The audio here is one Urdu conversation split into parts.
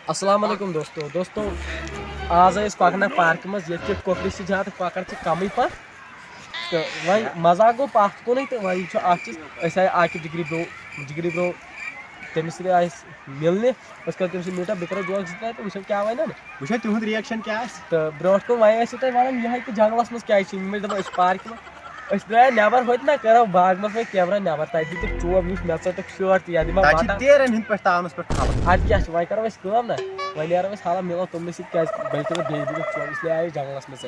السلام علیکم دوستو آز آئی کۄکر پارکہِ منٛز ییٚتہِ کہِ کۄکرِ چھِ زیادٕ کۄکر چھِ کمٕے پہن تہٕ وۄنۍ مزاق گوٚو پتھ کُنٕے تہٕ وۄنۍ چھُ اکھ چیٖز أسۍ آیہِ عاقب جگری برو تٔمِس سۭتۍ آیہِ أسۍ مِلنہِ أسۍ کرو تٔمِس سۭتۍ میٖٹ اپ بیٚیہِ کرو جوک زٕ ترٛےٚ تہٕ وٕچھو کیٛاہ وَنن وٕچھو تِہُنٛد رِیَکشن کیٛاہ آسہِ تہٕ برونٛٹھ کُن وۄنۍ ٲسِو تُہۍ ونان یِہے کہِ جنگلس منٛز کیٛازِ چھِ یِم ٲسۍ دپان أسۍ چھِ پارکہِ منٛز أسۍ درٛاے نٮ۪بر ہوٚتہِ نہ کرو باغ منٛز وۄنۍ کیمرا نٮ۪بر تتہِ دِتُکھ چوب ہِش مےٚ ژٔٹٕکھ شٲٹ تہِ یا دِمہٕ بٹن تیرن ہٕنٛدۍ پٲٹھۍ تاونس پٮ۪ٹھ خبر ادٕ کیٛاہ چھُ وۄنۍ کرو أسۍ کٲم نہ وۄنۍ نیرو أسۍ حالا مِلو تِمنٕے سۭتۍ کیٛازِ بٔلکہِ نہٕ بیٚیہِ دِتُکھ چوب اس لیے آیہِ جنگلس منٛز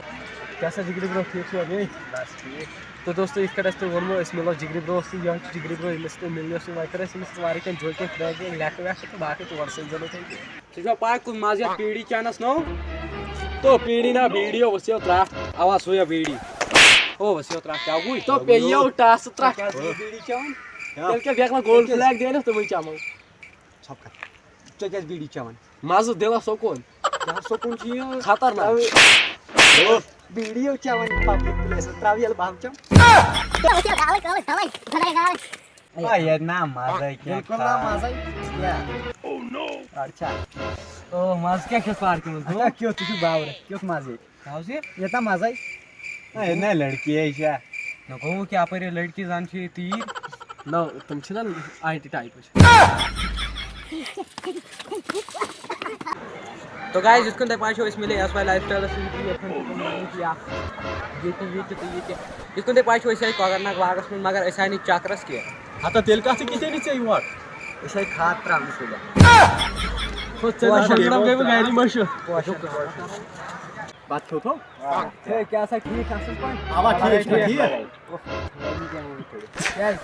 کیٛاہ سا جگری برو ٹھیٖک چھُوا بیٚیہِ بس ٹھیٖک تہٕ دوستو یِتھ کٲٹھۍ اَسہِ تۄہہِ ووٚنمو أسۍ مِلو جگری برٛوہَس سۭتۍ یِہوٚے چھُ جگری برٛو ییٚمِس سۭتۍ مِلنہِ اوس وۄنۍ کٔر اَسہِ أمِس سۭتۍ واریاہ کینٛہہ جوکہِ فرٛینٛک لٮ۪کہٕ وٮ۪کہٕ تہٕ باقٕے تور سٔنۍزیو نہٕ تُہۍ ژےٚ چھُوا پاے کُس مزٕ یتھ پیٖڈی چانس نو تو پیٖڈی نا vídeo você traz awa suya vídeo ô você traz que algo então peguei o taço traz vídeo چاون تیٚلہِ کیٛاہ بیٚکھ ما گولڈ فلیگ دِنَس تِمٕے چمو ژھۄپ کر ژےٚ کیٛازِ vídeo چاون مزٕ دِلس سکوٗن سکوٗن چھُ یہِ خطرناک vídeo چٮ۪وان پبلِک پلیسس تراو ییٚلہِ بہٕ چم ییٚتہِ نا مزے بِلکُل نہ مزے او مزٕ کیٛاہ چھُس پارکہِ منٛز کیُتھ تہِ چھُ باورٕ کیُتھ مزٕ ییٚتہِ ییٚتہِ نا مزے ییٚتہِ نا لڑکی چھا نہ گوٚو کیٛاہ اپٲرۍ لڑکی زن چھِ تیٖر نہ تِم چھِنہ آنٹی ٹایپٕچ تو گایز یِتھ کٔنۍ تۄہہِ پاے چھو أسۍ مِلے ایس واے لایف سٹایلس سۭتۍ ییٚتہِ یِتھ کٔنۍ تۄہہِ پاے چھو أسۍ آیہِ کۄکر ناگ باغس منٛز مگر أسۍ آیہِ نہٕ چکرس کینٛہہ ہتا تیٚلہِ کتھ ژٕ کِتھ أنِتھ ژےٚ یور أسۍ آیہِ کھاد تراونہٕ سۭتۍ گرِ مٔشِد بتہٕ کھیوٚتھو ہے کیٛاہ سا ٹھیٖک اَصٕل پٲٹھۍ اوا ٹھیٖک چھُ ٹھیٖک کیٛازِ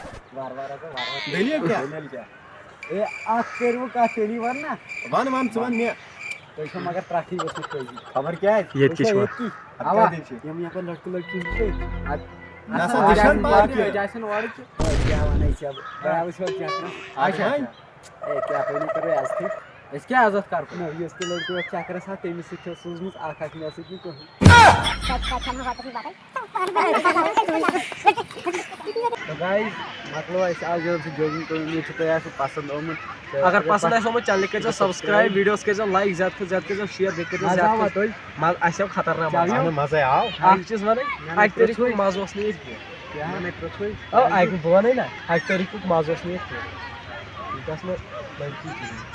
دٔلیٖل کیٛاہ ہے اکھ کٔرِو کتھ تیٚلی ون نا ون ون ژٕ ون مےٚ تُہۍ چھِو مگر ترٛٹھٕے ؤژھمٕتۍ پٔزی خبر کیٛازِ ییٚتہِ کہِ چھُوا اوا یِم یپٲرۍ لڑکہٕ لڑکی چھِ نسا دِشن پارکہِ آسن اورٕ تہِ کیٛاہ وَنَے ژےٚ بہٕ آوُس یورٕ چکرس اچھا ہے کیٛاہ پٲنی کرو عزتھٕے أسۍ کیٛاہ عزت کرو نہ یُس تہِ لڑکہٕ اوس چکرس آو تٔمِس سۭتۍ چھِ سوٗزمٕژ اکھ مےٚ سۭتۍ نہٕ کٕہٕنۍ گایز مۄکلو اَسہِ آز یورٕ سُہ جوگِنٛگ کٔرِو مےٚ چھُ تۄہہِ آسوٕ پسنٛد آمُت اگر پسنٛد آسہِ آمُت چنلہِ کٔرۍزیو سبسکرایب ویٖڈیوس کٔرۍزیو لایک زیادٕ کھۄتہٕ زیادٕ کٔرۍزیو شیر بیٚیہِ کٔرۍزیو زیادٕ کھۄتہٕ اَسہِ آو خطرناک مزٕ مزے آو اکھ چیٖز وَنٕے اَکہِ طٔریٖقُک مزٕ اوس نہٕ ییٚتہِ کینٛہہ بہٕ وَنَے نہ اَکہِ طٔریٖقُک مزٕ اوس نہٕ ییٚتہِ کینٛہہ ییٚتہِ ٲس نہٕ لڑکی کِہیٖنۍ